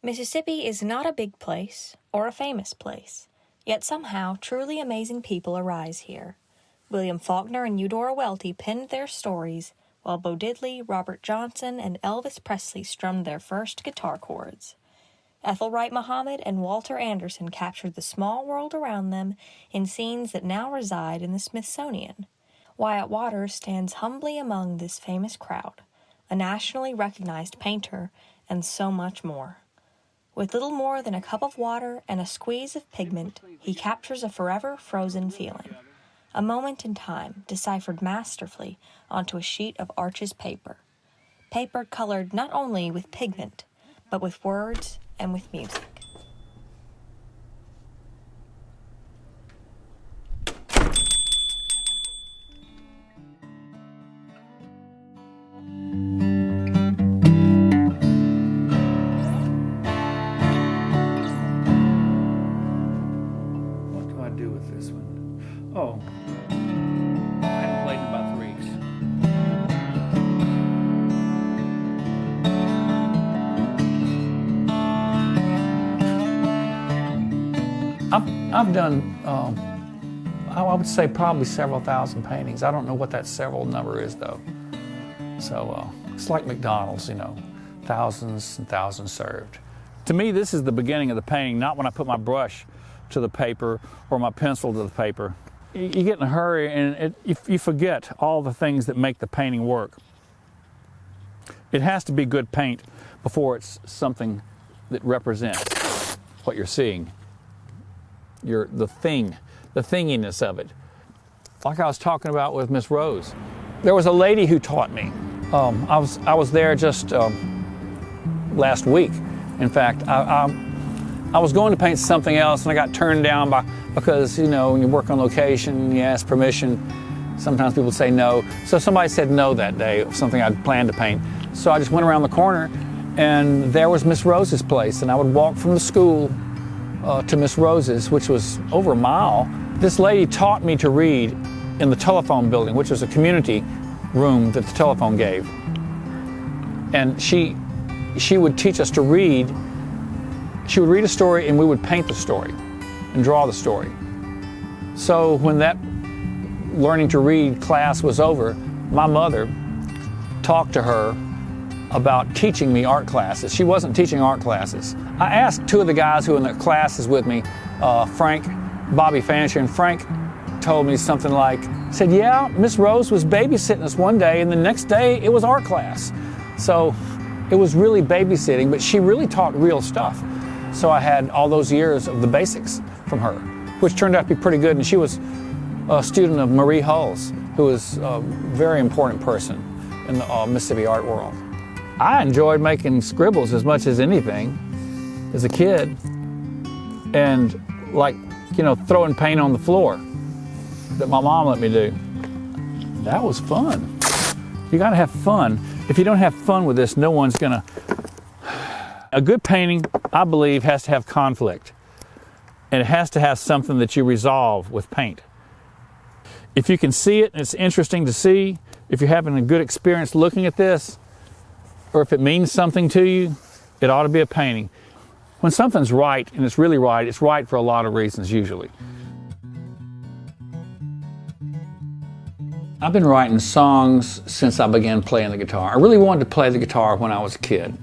Mississippi is not a big place or a famous place, yet somehow truly amazing people arise here. William Faulkner and Eudora Welty penned their stories, while Bo Diddley, Robert Johnson, and Elvis Presley strummed their first guitar chords. Ethelwright Muhammad and Walter Anderson captured the small world around them in scenes that now reside in the Smithsonian. Wyatt Waters stands humbly among this famous crowd, a nationally recognized painter, and so much more. With little more than a cup of water and a squeeze of pigment, he captures a forever frozen feeling. A moment in time deciphered masterfully onto a sheet of Arches paper. Paper colored not only with pigment, but with words and with music. Oh, I hadn't played in about 3 weeks. I've done, I would say probably several thousand paintings. I don't know what that several number is though. So it's like McDonald's, you know, thousands and thousands served. To me, this is the beginning of the painting, not when I put my brush to the paper or my pencil to the paper. You get in a hurry and you forget all the things that make the painting work. It has to be good paint before it's something that represents what you're seeing. The thinginess of it. Like I was talking about with Miss Rose. There was a lady who taught me. I was there just last week. In fact, I was going to paint something else and I got turned down because, you know, when you work on location, you ask permission, sometimes people say no. So somebody said no that day of something I'd planned to paint. So I just went around the corner and there was Miss Rose's place, and I would walk from the school to Miss Rose's, which was over a mile. This lady taught me to read in the telephone building, which was a community room that the telephone gave. And she would teach us to read. She would read a story and we would paint the story and draw the story. So when that learning to read class was over, my mother talked to her about teaching me art classes. She wasn't teaching art classes. I asked two of the guys who were in the classes with me, Bobby Fancher, and Frank told me something like, said, yeah, Miss Rose was babysitting us one day and the next day it was art class. So it was really babysitting, but she really taught real stuff. So I had all those years of the basics from her, which turned out to be pretty good. And she was a student of Marie Hulse, who was a very important person in the Mississippi art world. I enjoyed making scribbles as much as anything as a kid. And like, you know, throwing paint on the floor that my mom let me do. That was fun. You gotta have fun. If you don't have fun with this, no one's gonna. A good painting, I believe, has to have conflict. And it has to have something that you resolve with paint. If you can see it and it's interesting to see, if you're having a good experience looking at this, or if it means something to you, it ought to be a painting. When something's right and it's really right, it's right for a lot of reasons usually. I've been writing songs since I began playing the guitar. I really wanted to play the guitar when I was a kid.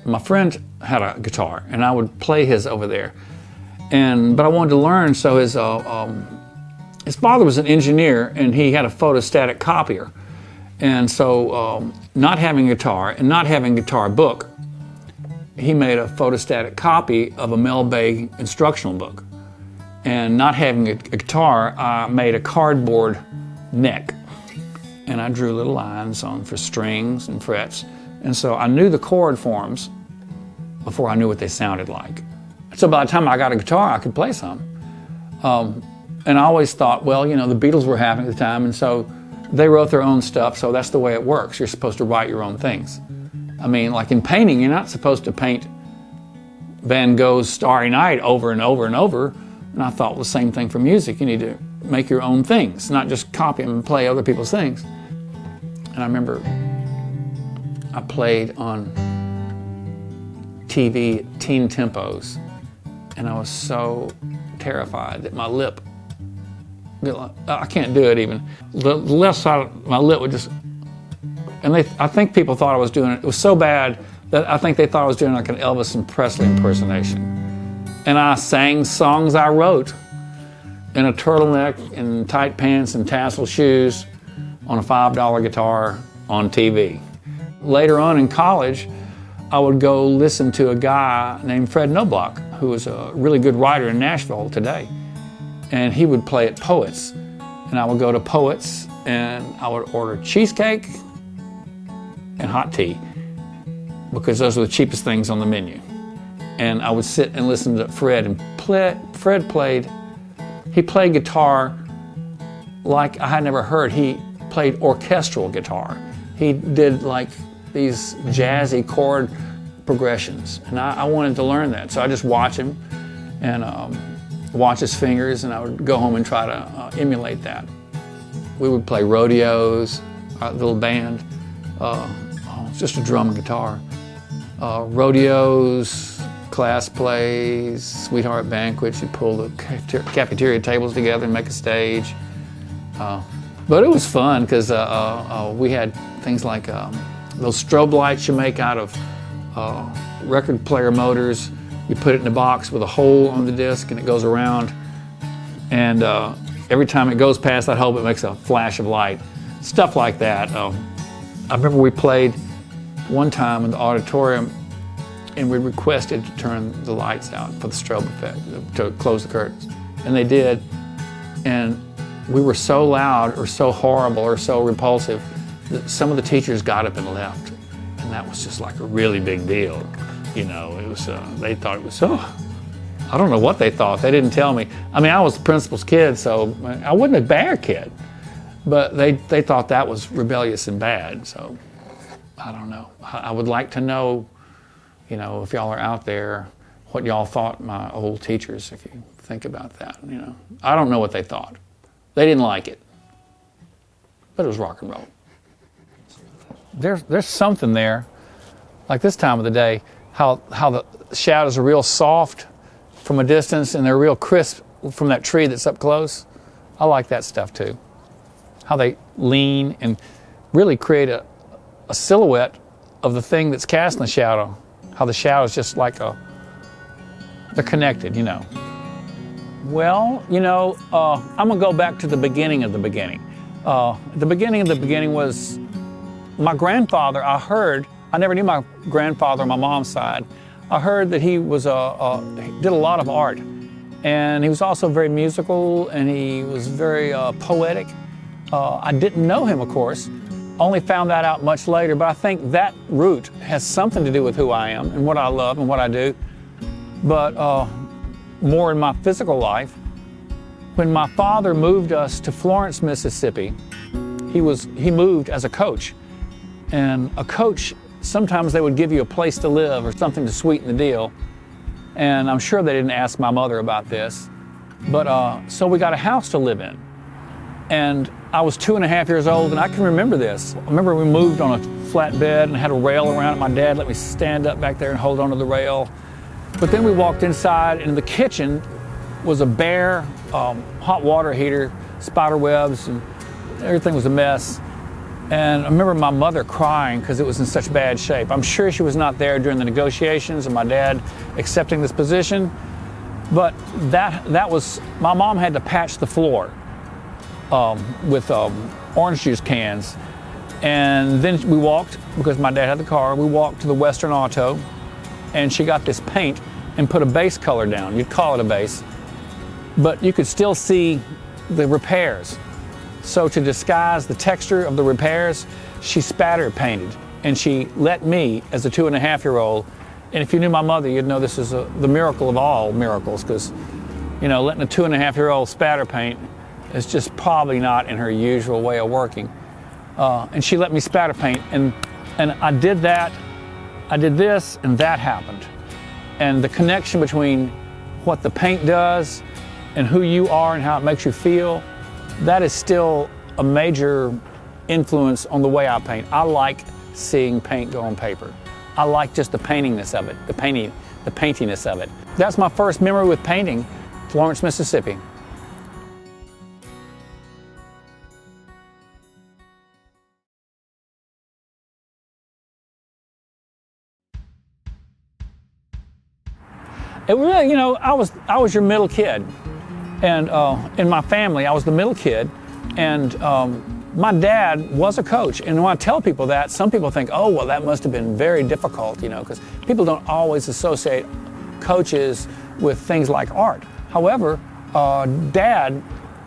My friend had a guitar and I would play his over there. But I wanted to learn, so his father was an engineer and he had a photostatic copier. And so not having a guitar and not having a guitar book, he made a photostatic copy of a Mel Bay instructional book. And not having a guitar, I made a cardboard neck. And I drew little lines on for strings and frets. And so I knew the chord forms before I knew what they sounded like. So by the time I got a guitar, I could play some. And I always thought, well, you know, the Beatles were happening at the time, and so they wrote their own stuff, so that's the way it works. You're supposed to write your own things. I mean, like in painting, you're not supposed to paint Van Gogh's Starry Night over and over and over. And I thought, well, the same thing for music. You need to make your own things, not just copy them and play other people's things. And I remember I played on TV at teen tempos, and I was so terrified that my lip, I can't do it even. The left side of my lip would just, and I think people thought I was doing it. It was so bad that I think they thought I was doing like an Elvis and Presley impersonation. And I sang songs I wrote in a turtleneck and tight pants and tassel shoes on a $5 guitar on TV. Later on in college, I would go listen to a guy named Fred Noblock, who was a really good writer in Nashville today. And he would play at Poets. And I would go to Poets and I would order cheesecake and hot tea, because those were the cheapest things on the menu. And I would sit and listen to Fred, and Fred played guitar like I had never heard. He played orchestral guitar. He did like these jazzy chord progressions, and I wanted to learn that. So I just watch him and watch his fingers, and I would go home and try to emulate that. We would play rodeos, our little band, just a drum and guitar. Rodeos, class plays, sweetheart banquets. You pull the cafeteria tables together and make a stage. But it was fun because we had things like those strobe lights you make out of record player motors. You put it in a box with a hole on the disc and it goes around. And every time it goes past that hole, it makes a flash of light. Stuff like that. I remember we played one time in the auditorium and we requested to turn the lights out for the strobe effect, to close the curtains. And they did. And we were so loud or so horrible or so repulsive that some of the teachers got up and left. And that was just like a really big deal. You know, it was, they thought it was, I don't know what they thought. They didn't tell me. I mean, I was the principal's kid, so I wasn't a bad kid. But they thought that was rebellious and bad, so I don't know. I would like to know, you know, if y'all are out there, what y'all thought my old teachers, if you think about that, you know. I don't know what they thought. They didn't like it, but it was rock and roll. There's something there, like this time of the day, how the shadows are real soft from a distance and they're real crisp from that tree that's up close. I like that stuff too. How they lean and really create a silhouette of the thing that's casting the shadow. How the shadow's just like they're connected, you know. Well, you know, I'm gonna go back to the beginning of the beginning. The beginning of the beginning was my grandfather. I never knew my grandfather on my mom's side. I heard that he was he did a lot of art, and he was also very musical, and he was very poetic. I didn't know him, of course. Only found that out much later, but I think that root has something to do with who I am and what I love and what I do. But more in my physical life, when my father moved us to Florence, Mississippi, he moved as a coach. And a coach, sometimes they would give you a place to live or something to sweeten the deal. And I'm sure they didn't ask my mother about this. But so we got a house to live in. And I was 2.5 years old, and I can remember this. I remember we moved on a flat bed and had a rail around it. My dad let me stand up back there and hold onto the rail. But then we walked inside, and in the kitchen was a bare hot water heater, spider webs, and everything was a mess. And I remember my mother crying because it was in such bad shape. I'm sure she was not there during the negotiations and my dad accepting this position. But that was, my mom had to patch the floor with orange juice cans. And then we walked, because my dad had the car, we walked to the Western Auto, and she got this paint and put a base color down. You'd call it a base, but you could still see the repairs. So to disguise the texture of the repairs, she spatter painted, and she let me, as a 2.5-year-old, and if you knew my mother, you'd know this is the miracle of all miracles, because, you know, letting a 2.5-year-old spatter paint is just probably not in her usual way of working. And she let me spatter paint, and I did that, I did this, and that happened. And the connection between what the paint does and who you are and how it makes you feel, that is still a major influence on the way I paint. I like seeing paint go on paper. I like just the paintingness of it, the paintiness of it. That's my first memory with painting, Florence, Mississippi. It really, you know, I was your middle kid, and in my family, I was the middle kid, and my dad was a coach. And when I tell people that, some people think, oh, well, that must have been very difficult, you know, because people don't always associate coaches with things like art. However, Dad,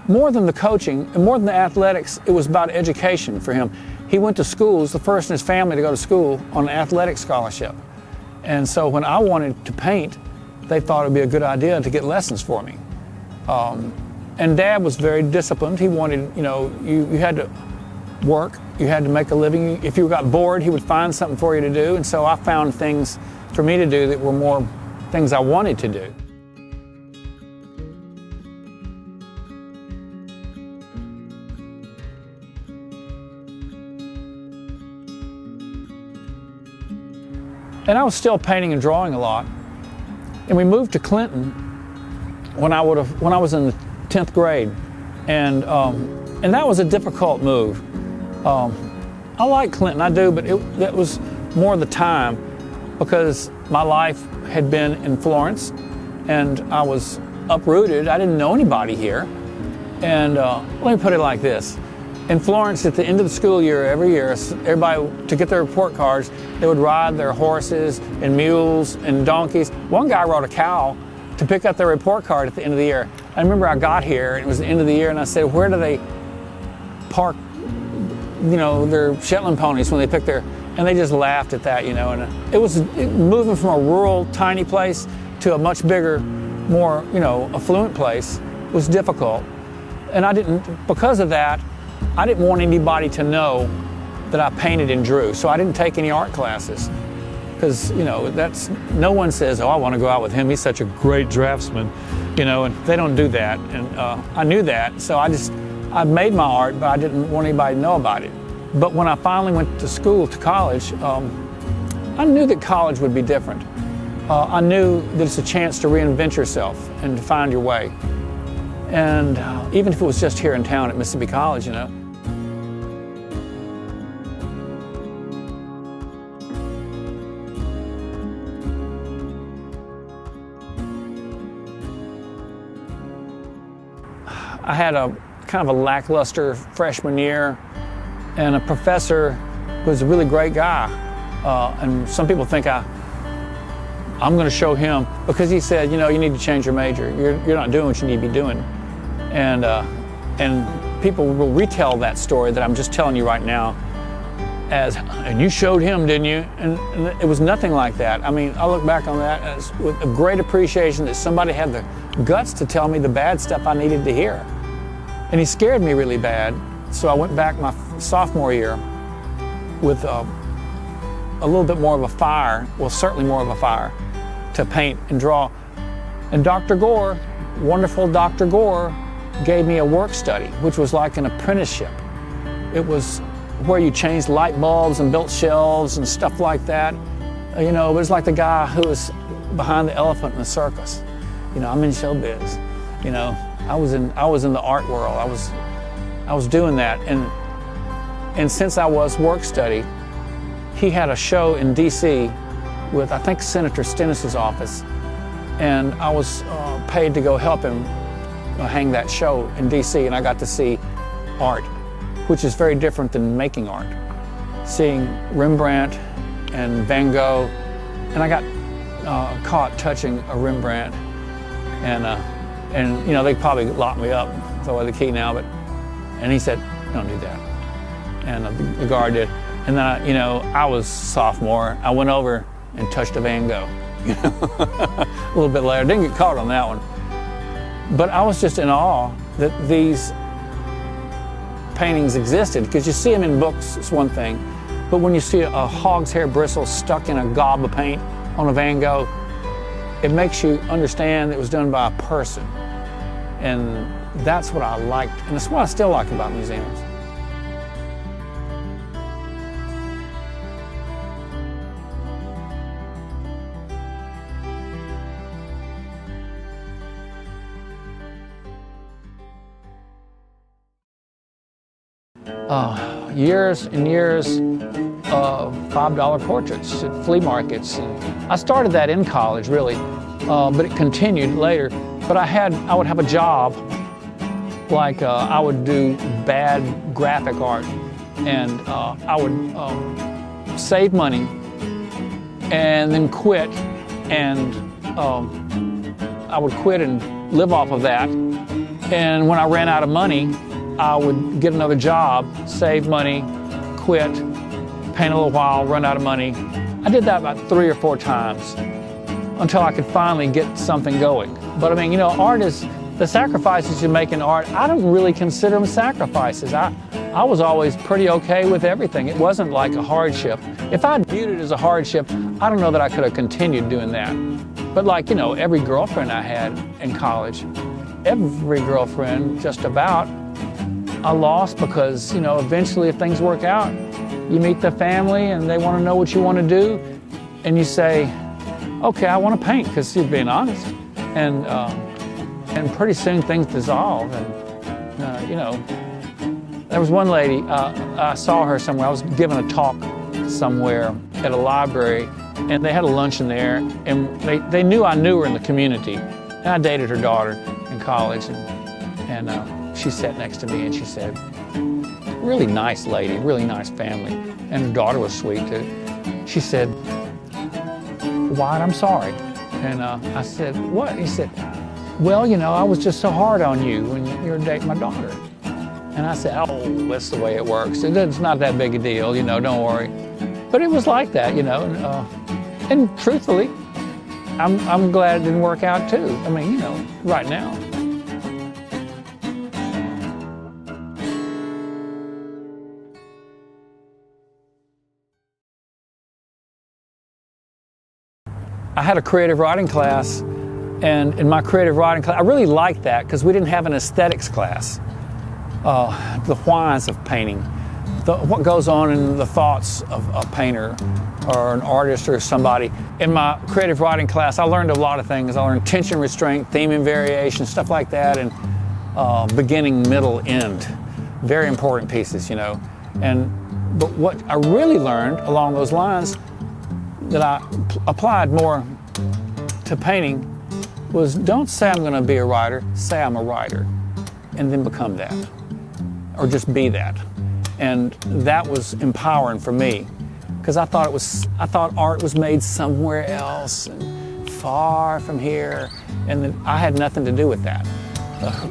more than the coaching and more than the athletics, it was about education for him. He went to school, he was the first in his family to go to school on an athletic scholarship. And so when I wanted to paint, they thought it would be a good idea to get lessons for me. And Dad was very disciplined. He wanted, you know, you had to work, you had to make a living. If you got bored, he would find something for you to do. And so I found things for me to do that were more things I wanted to do. And I was still painting and drawing a lot. And we moved to Clinton when I was in the 10th grade, and that was a difficult move. I like Clinton, I do, but that was more the time because my life had been in Florence, and I was uprooted. I didn't know anybody here, and let me put it like this. In Florence, at the end of the school year, every year, everybody, to get their report cards, they would ride their horses and mules and donkeys. One guy rode a cow to pick up their report card at the end of the year. I remember I got here, and it was the end of the year, and I said, where do they park, you know, their Shetland ponies when they pick their, and they just laughed at that, you know, and it was moving from a rural, tiny place to a much bigger, more, you know, affluent place was difficult. And I didn't, because of that, I didn't want anybody to know that I painted and drew, so I didn't take any art classes. Because, you know, no one says, oh, I want to go out with him, he's such a great draftsman, you know, and they don't do that. And I knew that, so I made my art, but I didn't want anybody to know about it. But when I finally went to school, to college, I knew that college would be different. I knew that it's a chance to reinvent yourself and to find your way. And even if it was just here in town at Mississippi College, you know. I had a kind of a lackluster freshman year, and a professor who was a really great guy. And some people think I'm going to show him, because he said, you know, you need to change your major. You're not doing what you need to be doing. And people will retell that story that I'm just telling you right now as, and you showed him, didn't you? And it was nothing like that. I mean, I look back on that as with a great appreciation that somebody had the guts to tell me the bad stuff I needed to hear. And he scared me really bad, so I went back my sophomore year with a little bit more of a fire, well, certainly more of a fire, to paint and draw. And Dr. Gore, wonderful Dr. Gore, gave me a work study, which was like an apprenticeship. It was where you changed light bulbs and built shelves and stuff like that. You know, it was like the guy who was behind the elephant in the circus. You know, I'm in showbiz. You know, I was in the art world. I was doing that, and since I was work study, he had a show in D.C. with, I think, Senator Stennis's office, and I was paid to go help him hang that show in D.C., and I got to see art, which is very different than making art. Seeing Rembrandt and Van Gogh, and I got caught touching a Rembrandt, and you know, they probably locked me up, throw away the key now, and he said, don't do that. And the guard did. And then, I was sophomore. I went over and touched a Van Gogh, a little bit later. Didn't get caught on that one. But I was just in awe that these paintings existed, because you see them in books, it's one thing, but when you see a hog's hair bristle stuck in a gob of paint on a Van Gogh, it makes you understand it was done by a person. And that's what I liked, and that's what I still like about museums. years and years of $5 portraits at flea markets. And I started that in college, really, but it continued later. But I would have a job, like I would do bad graphic art, and I would save money and then quit, and I would quit and live off of that. And when I ran out of money, I would get another job, save money, quit, paint a little while, run out of money. I did that about 3 or 4 times until I could finally get something going. But I mean, you know, art is, the sacrifices you make in art, I don't really consider them sacrifices. I was always pretty okay with everything. It wasn't like a hardship. If I'd viewed it as a hardship, I don't know that I could have continued doing that. But like, you know, every girlfriend I had in college, every girlfriend just about, I lost because, you know, eventually if things work out, you meet the family and they want to know what you want to do, and you say, okay, I want to paint, because you're being honest. And pretty soon things dissolve. And, you know, there was one lady, I saw her somewhere. I was giving a talk somewhere at a library, and they had a luncheon there, and they knew I knew her in the community. And I dated her daughter in college, and she sat next to me and she said, really nice lady, really nice family, and her daughter was sweet too. She said, Wyatt, I'm sorry. And I said, what? He said, well, you know, I was just so hard on you when you were dating my daughter. And I said, oh, that's the way it works. It's not that big a deal, you know, don't worry. But it was like that, you know, and truthfully, I'm glad it didn't work out too. I mean, you know, right now. I had a creative writing class, and in my creative writing class, I really liked that because we didn't have an aesthetics class. The whys of painting, what goes on in the thoughts of a painter or an artist or somebody. In my creative writing class, I learned a lot of things. I learned tension, restraint, theme and variation, stuff like that, and beginning, middle, end. Very important pieces, you know. But what I really learned along those lines that I applied more to painting was, don't say I'm going to be a writer, say I'm a writer, and then become that, or just be that. And that was empowering for me, because I thought art was made somewhere else and far from here, and that I had nothing to do with that.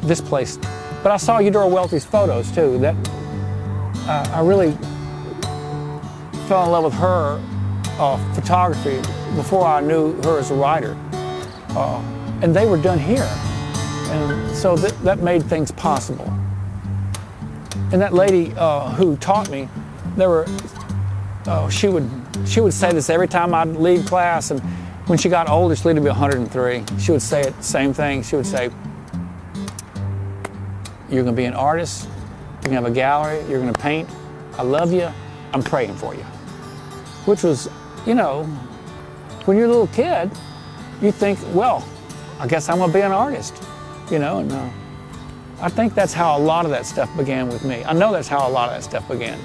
This place, but I saw Eudora Welty's photos too. That I really fell in love with her photography before I knew her as a writer, and they were done here, and so that made things possible. And that lady who taught me, she would say this every time I'd leave class, and when she got older, she lived to be 103. She would say it, same thing. She would say, "You're going to be an artist. You're going to have a gallery. You're going to paint. I love you. I'm praying for you." Which was, you know, when you're a little kid, you think, well, I guess I'm going to be an artist, you know. And I think that's how a lot of that stuff began with me. I know that's how a lot of that stuff began.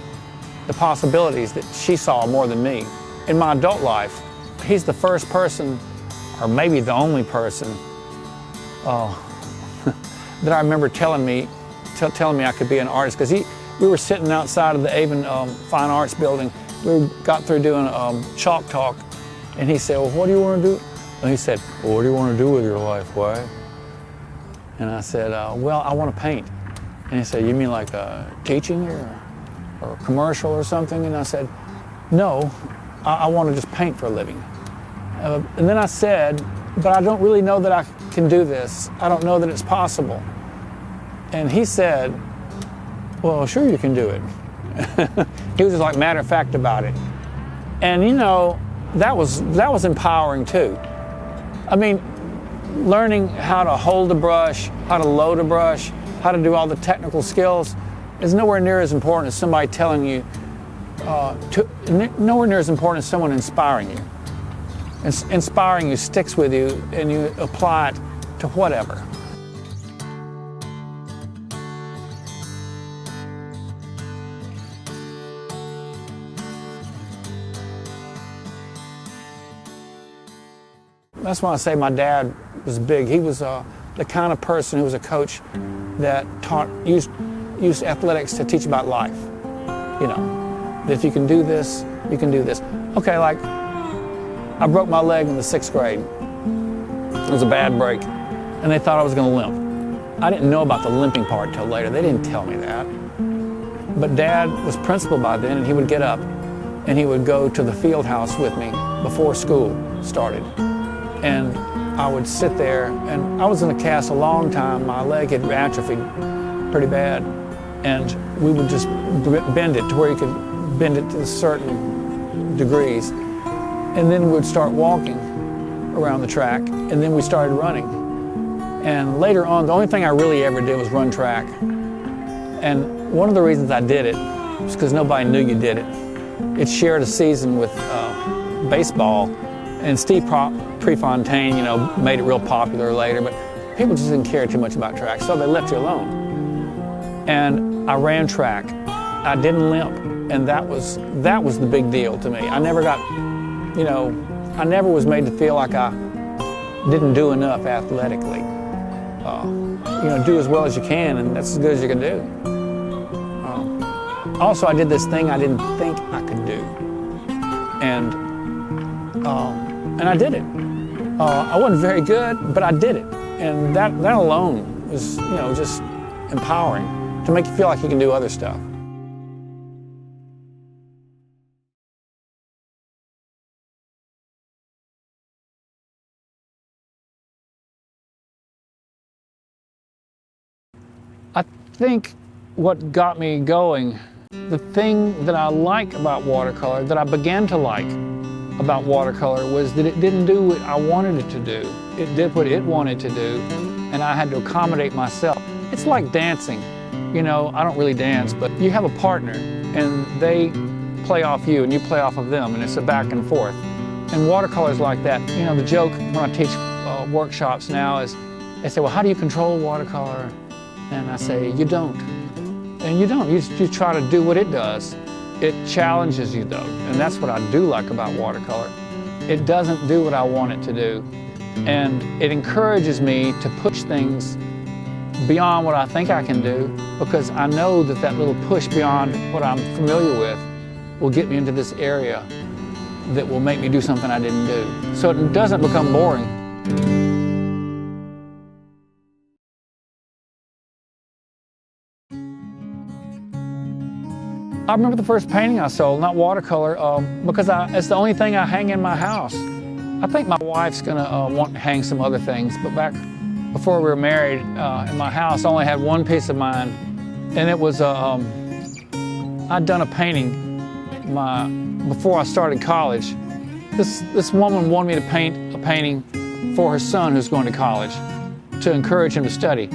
The possibilities that she saw more than me. In my adult life, he's the first person, or maybe the only person, that I remember telling me I could be an artist. Because we were sitting outside of the Avon Fine Arts building. We got through doing chalk talk, and he said, well, what do you want to do? And he said, well, what do you want to do with your life, Wyatt? And I said, well, I want to paint. And he said, you mean like teaching or commercial or something? And I said, no, I want to just paint for a living. And then I said, but I don't really know that I can do this. I don't know that it's possible. And he said, well, sure you can do it. He was just like matter of fact about it. And you know, that was empowering too. I mean, learning how to hold a brush, how to load a brush, how to do all the technical skills is nowhere near as important as somebody telling you, nowhere near as important as someone inspiring you. Inspiring you sticks with you, and you apply it to whatever. That's why I say my dad was big. He was the kind of person who was a coach that used athletics to teach about life. You know, that if you can do this, you can do this. Okay, like I broke my leg in the 6th grade. It was a bad break, and they thought I was going to limp. I didn't know about the limping part until later. They didn't tell me that. But Dad was principal by then, and he would get up and he would go to the field house with me before school started. And I would sit there, and I was in a cast a long time. My leg had atrophied pretty bad, and we would just bend it to where you could bend it to certain degrees. And then we would start walking around the track, and then we started running. And later on, the only thing I really ever did was run track. And one of the reasons I did it was because nobody knew you did it. It shared a season with baseball, and Steve Prefontaine, you know, made it real popular later, but people just didn't care too much about track, so they left you alone. And I ran track. I didn't limp, and that was the big deal to me. I never got, you know, I never was made to feel like I didn't do enough athletically. You know, do as well as you can, and that's as good as you can do. Also, I did this thing I didn't think I could do, and I did it. I wasn't very good, but I did it, and that alone was, you know, just empowering to make you feel like you can do other stuff. I think what got me going, the thing that I like about watercolor, that I began to like about watercolor, was that it didn't do what I wanted it to do. It did what it wanted to do, and I had to accommodate myself. It's like dancing. You know, I don't really dance, but you have a partner, and they play off you, and you play off of them, and it's a back and forth. And watercolor's like that. You know, the joke when I teach workshops now is, they say, well, how do you control watercolor? And I say, you don't. And you don't. You try to do what it does. It challenges you, though. And that's what I do like about watercolor. It doesn't do what I want it to do. And it encourages me to push things beyond what I think I can do, because I know that that little push beyond what I'm familiar with will get me into this area that will make me do something I didn't do. So it doesn't become boring. I remember the first painting I sold, not watercolor, because it's the only thing I hang in my house. I think my wife's gonna want to hang some other things, but back before we were married, in my house, I only had one piece of mine, and it was, I'd done a painting before I started college. This woman wanted me to paint a painting for her son who's going to college, to encourage him to study.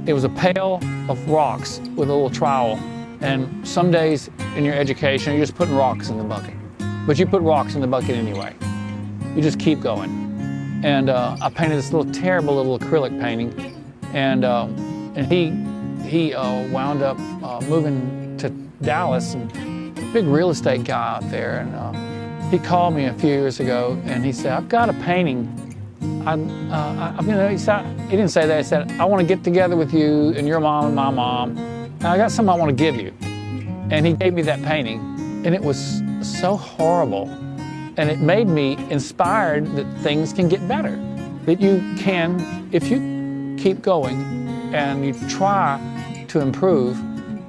It was a pail of rocks with a little trowel. And some days in your education, you're just putting rocks in the bucket. But you put rocks in the bucket anyway. You just keep going. And I painted this terrible little acrylic painting. And he wound up moving to Dallas, and big real estate guy out there. And he called me a few years ago, and he said, I've got a painting. He didn't say that. He said, I want to get together with you and your mom and my mom. I got something I want to give you. And he gave me that painting, and it was so horrible. And it made me inspired that things can get better. That you can, if you keep going and you try to improve,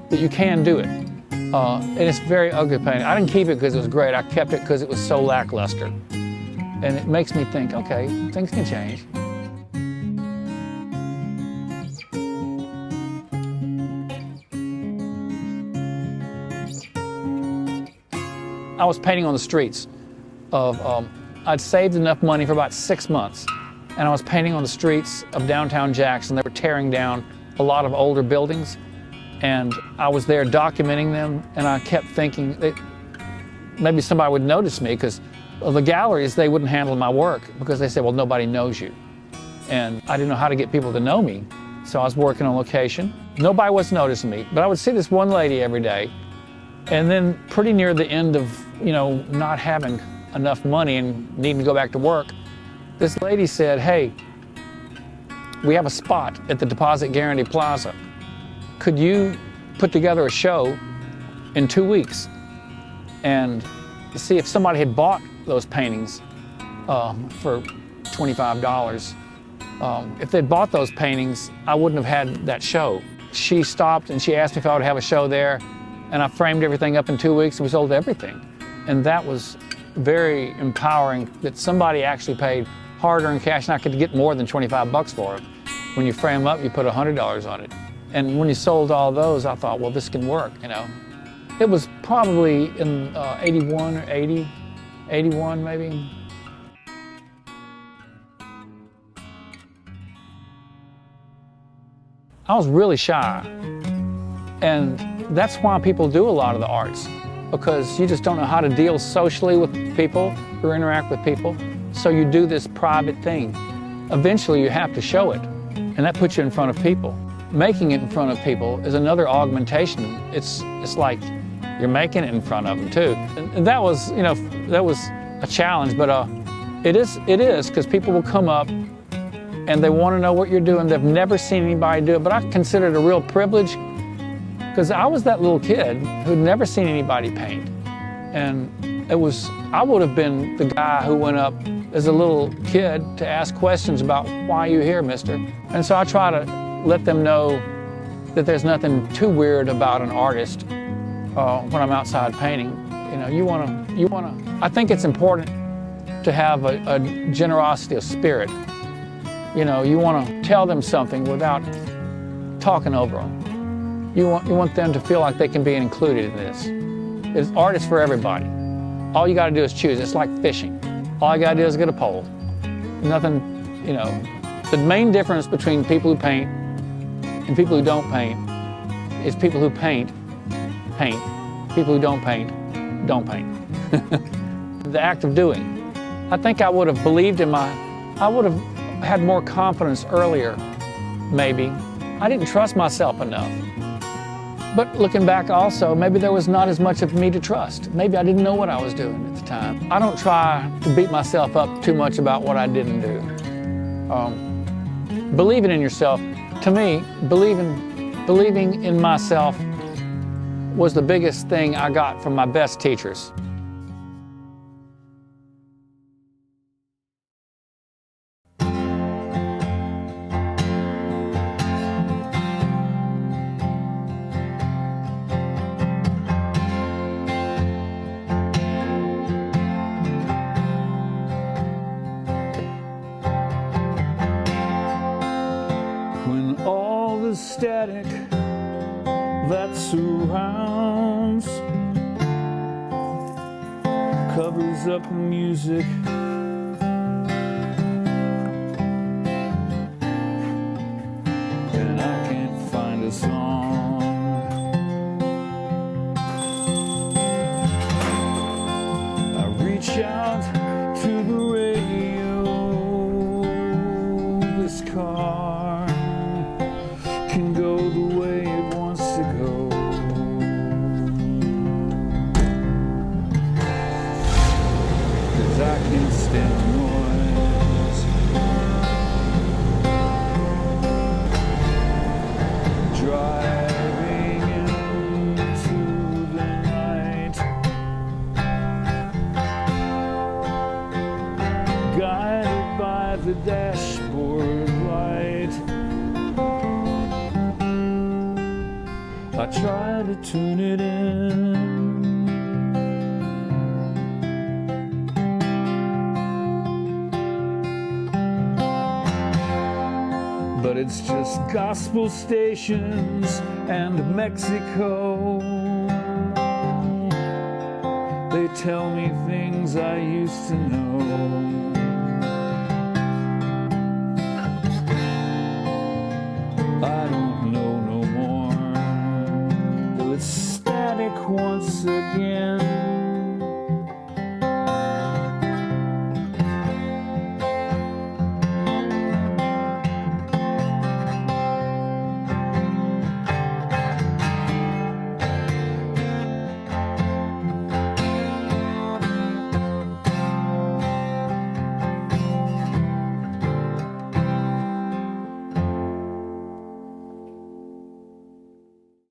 that you can do it. And it's a very ugly painting. I didn't keep it because it was great. I kept it because it was so lackluster. And it makes me think, okay, things can change. I was painting on the streets of, I'd saved enough money for about 6 months, and I was painting on the streets of downtown Jackson. They were tearing down a lot of older buildings, and I was there documenting them, and I kept thinking that maybe somebody would notice me, because the galleries, they wouldn't handle my work, because they said, well, nobody knows you. And I didn't know how to get people to know me, so I was working on location. Nobody was noticing me, but I would see this one lady every day. And then pretty near the end of, you know, not having enough money and needing to go back to work, This lady said, hey, we have a spot at the Deposit Guarantee Plaza. Could you put together a show in 2 weeks and see if somebody had bought those paintings for $25. If they'd bought those paintings, I wouldn't have had that show. She stopped and she asked me if I would have a show there, and I framed everything up in 2 weeks and we sold everything. And that was very empowering that somebody actually paid hard-earned cash, and I could get more than 25 bucks for it. When you frame up, you put $100 on it. And when you sold all those, I thought, well, this can work, you know. It was probably in 81 or 80, 81 maybe. I was really shy. And that's why people do a lot of the arts, because you just don't know how to deal socially with people or interact with people. So you do this private thing. Eventually you have to show it, and that puts you in front of people. Making it in front of people is another augmentation. It's like you're making it in front of them too. And that was, you know, that was a challenge, but it is because people will come up and they want to know what you're doing. They've never seen anybody do it, but I consider it a real privilege because I was that little kid who'd never seen anybody paint. And I would have been the guy who went up as a little kid to ask questions about, why are you here, mister? And so I try to let them know that there's nothing too weird about an artist when I'm outside painting. You know, you wanna, I think it's important to have a generosity of spirit. You know, you wanna tell them something without talking over them. You want them to feel like they can be included in this. Art is for everybody. All you gotta do is choose. It's like fishing. All you gotta do is get a pole. Nothing, you know. The main difference between people who paint and people who don't paint is people who paint. People who don't paint. The act of doing. I think I would have believed in I would have had more confidence earlier, maybe. I didn't trust myself enough. But looking back also, maybe there was not as much of me to trust. Maybe I didn't know what I was doing at the time. I don't try to beat myself up too much about what I didn't do. Believing in yourself, to me, believing in myself was the biggest thing I got from my best teachers. When all the static that surrounds covers up the music, and I can't find a song. I reach out to the radio. This car can go the way it wants to go. Cause I can't stand noise. Driving into the night, guided by the dashboard light. I try to tune it in, but it's just gospel stations and Mexico. They tell me things I used to know.